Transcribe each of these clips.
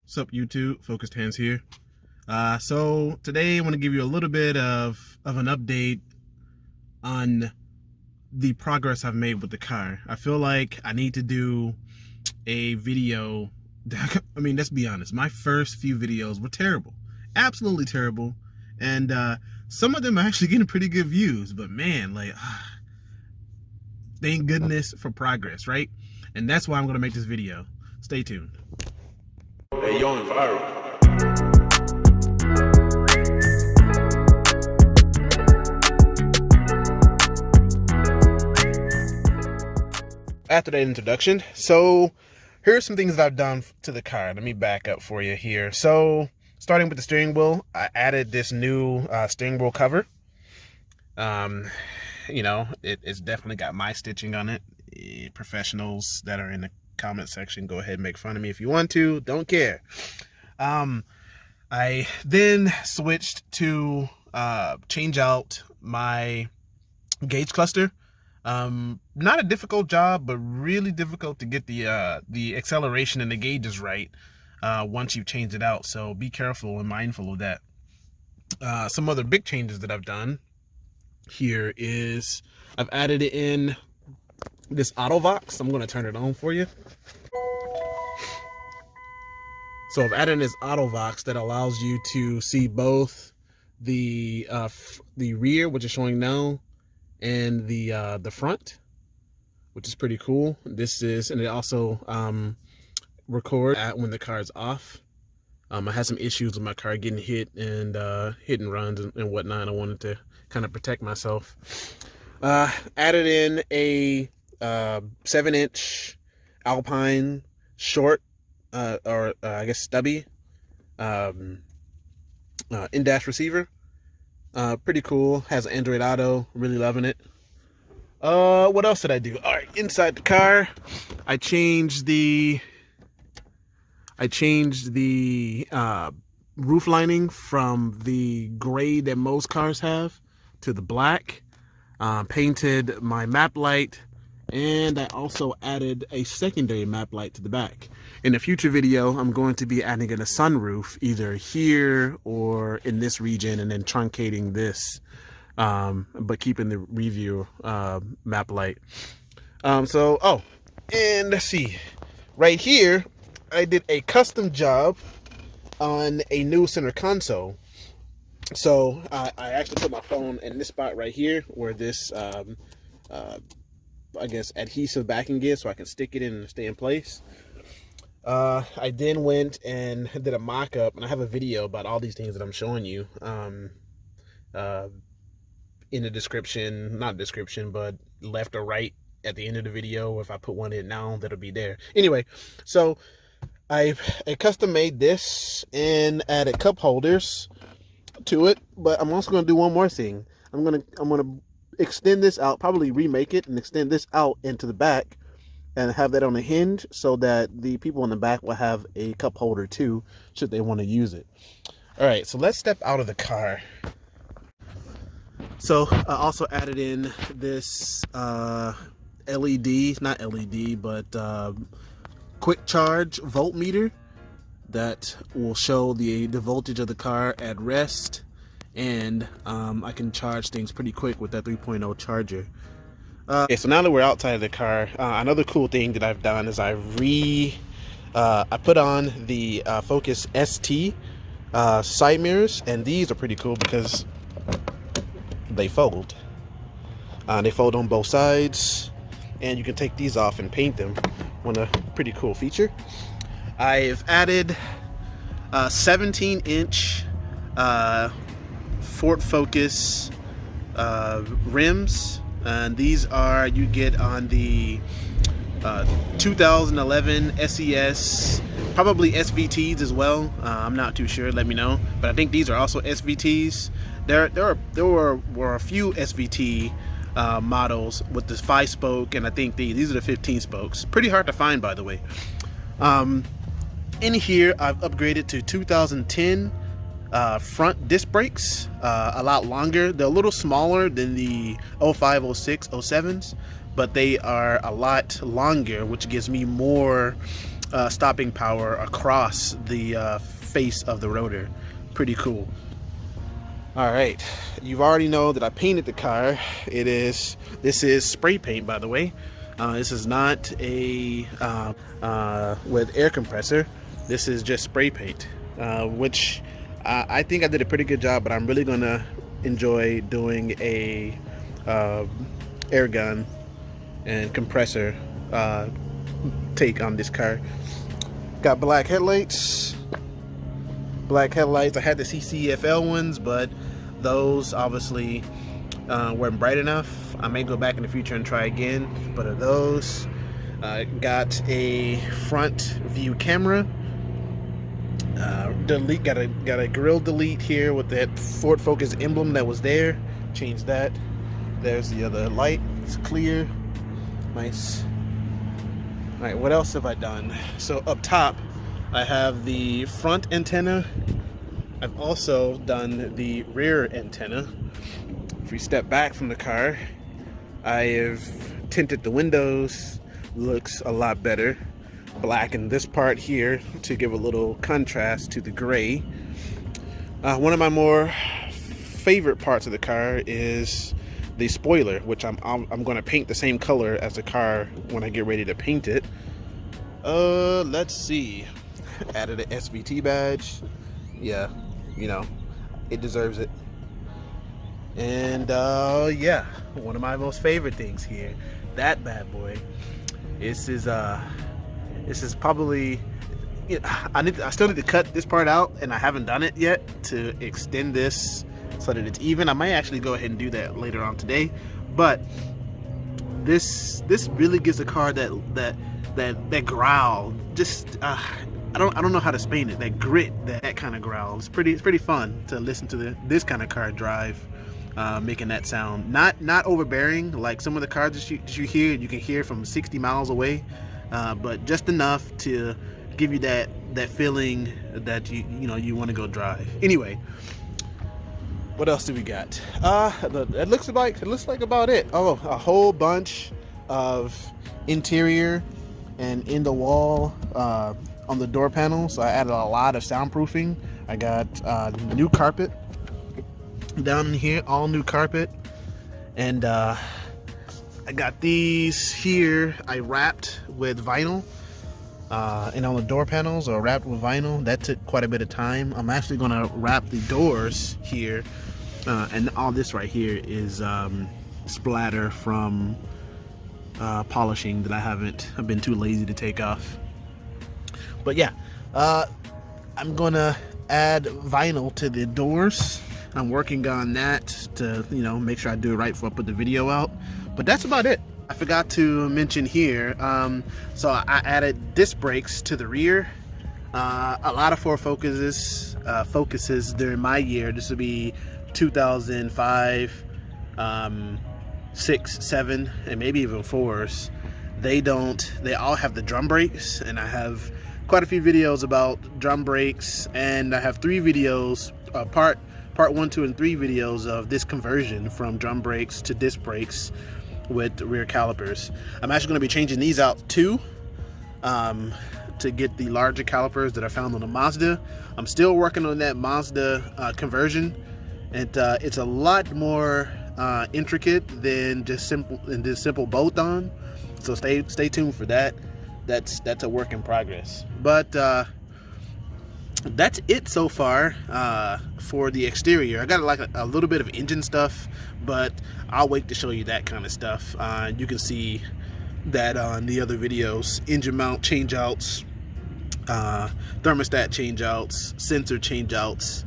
What's up, YouTube? Focused Hands here. So today I want to give you a little bit of an update on the progress I've made with the car. I feel like I need to do a video. I mean, let's be honest. My first few videos were terrible, absolutely terrible, and some of them are actually getting pretty good views. But man, like, thank goodness for progress, right? And that's why I'm gonna make this video. Stay tuned. Hey, yo, viral. After that introduction, so here's some things that I've done to the car. Let me back up for you here. So starting with the steering wheel, I added this new steering wheel cover. You know, it's definitely got my stitching on it. Professionals that are in the comment section, go ahead and make fun of me if you want to, don't care. I then switched to change out my gauge cluster. Not a difficult job, but really difficult to get the acceleration and the gauges right once you've changed it out, so be careful and mindful of that. Some other big changes that I've done here is I've added in this AutoVox. I'm going to turn it on for you. So I've added this AutoVox that allows you to see both the rear, which is showing now, and the front, which is pretty cool. This is, and it also record when the car is off. I had some issues with my car getting hit and hit and runs and whatnot. I wanted to kind of protect myself. Added in a 7-inch Alpine short, or I guess stubby, in-dash receiver. Pretty cool. Has Android Auto. Really loving it. What else did I do? All right, inside the car, I changed the roof lining from the gray that most cars have to the black. Painted my map light, and I also added a secondary map light to the back. In a future video, I'm going to be adding in a sunroof either here or in this region, and then truncating this, but keeping the review map light. And let's see, right here, I did a custom job on a new center console. So I actually put my phone in this spot right here where this, I guess, adhesive backing is, so I can stick it in and stay in place. I then went and did a mock-up, and I have a video about all these things that I'm showing you in the description, not description, but left or right at the end of the video. If I put one in now, that'll be there. Anyway, so I custom made this and added cup holders to it, but I'm also going to do one more thing. I'm gonna extend this out, probably remake it and extend this out into the back and have that on a hinge so that the people in the back will have a cup holder too, should they want to use it. All right, so let's step out of the car. So I also added in this LED, not LED, but quick charge voltmeter that will show the voltage of the car at rest, and I can charge things pretty quick with that 3.0 charger. Okay, so now that we're outside of the car, another cool thing that I've done is I put on the Focus ST side mirrors, and these are pretty cool because they fold. They fold on both sides, and you can take these off and paint them. One a pretty cool feature. I've added 17-inch Ford Focus rims, and these are, you get on the 2011 SES, probably SVTs as well. I'm not too sure, let me know, but I think these are also SVTs. There were a few SVT models with this 5-spoke, and I think these are the 15 spokes. Pretty hard to find, by the way. In here, I've upgraded to 2010 front disc brakes, a lot longer. They're a little smaller than the 05, 06, 07s, but they are a lot longer, which gives me more stopping power across the face of the rotor. Pretty cool. All right, you've already know that I painted the car. This is spray paint, by the way. This is not a with air compressor. This is just spray paint, which I think I did a pretty good job, but I'm really gonna enjoy doing a air gun and compressor take on this car. Got black headlights. I had the CCFL ones, but those obviously weren't bright enough. I may go back in the future and try again, but of those, got a front view camera. Delete, got a grill delete here with that Ford Focus emblem that was there. Change that. There's the other light. It's clear. Nice. All right, what else have I done? So up top, I have the front antenna. I've also done the rear antenna. If we step back from the car, I have tinted the windows. Looks a lot better. Blackened this part here to give a little contrast to the gray. One of my more favorite parts of the car is the spoiler, which I'm going to paint the same color as the car when I get ready to paint it. Let's see. Added an SVT badge. Yeah, you know, it deserves it. And yeah, one of my most favorite things here, that bad boy. This is probably, I still need to cut this part out, and I haven't done it yet to extend this so that it's even. I might actually go ahead and do that later on today, but this really gives the car that growl. Just I don't know how to explain it. That grit, that kind of growl. It's pretty fun to listen to this kind of car drive, making that sound. Not overbearing like some of the cars that you hear. You can hear from 60 miles away, but just enough to give you that feeling that you want to go drive. Anyway, what else do we got? It looks like about it. Oh, a whole bunch of interior and in the wall on the door panels. I added a lot of soundproofing. I got new carpet down in here, all new carpet, and I got these here. I wrapped with vinyl, and on the door panels are wrapped with vinyl. That took quite a bit of time. I'm actually gonna wrap the doors here, and all this right here is splatter from polishing that I've been too lazy to take off. But yeah, I'm gonna add vinyl to the doors. I'm working on that to make sure I do it right before I put the video out. But that's about it. I forgot to mention here, so I added disc brakes to the rear. A lot of Ford Focuses during my year. This would be 2005, 6, 7, and maybe even 4s. They all have the drum brakes, and I have quite a few videos about drum brakes, and I have 3 videos, part 1, 2, and 3 videos of this conversion from drum brakes to disc brakes with rear calipers. I'm actually going to be changing these out too, to get the larger calipers that I found on the Mazda. I'm still working on that Mazda conversion, and it's a lot more intricate than just simple bolt-on. So stay tuned for that. That's a work in progress. But that's it so far for the exterior. I got like a little bit of engine stuff, but I'll wait to show you that kind of stuff. You can see that on the other videos. Engine mount changeouts, thermostat changeouts, sensor changeouts,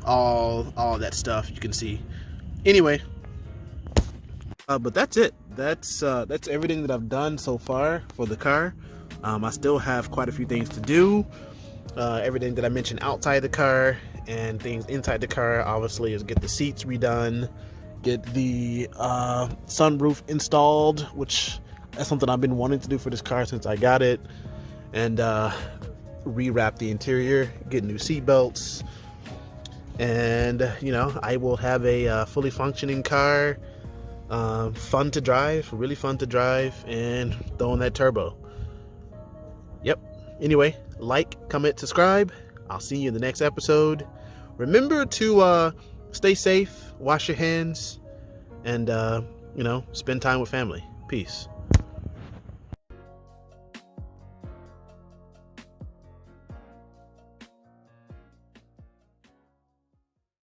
all that stuff you can see. Anyway, but that's it. That's everything that I've done so far for the car. I still have quite a few things to do. Everything that I mentioned outside the car and things inside the car, obviously, is get the seats redone, get the sunroof installed, which that's something I've been wanting to do for this car since I got it, and rewrap the interior, get new seat belts, and I will have a fully functioning car, fun to drive, really fun to drive, and throwing that turbo. Anyway, like, comment, subscribe. I'll see you in the next episode. Remember to stay safe, wash your hands, and spend time with family. Peace.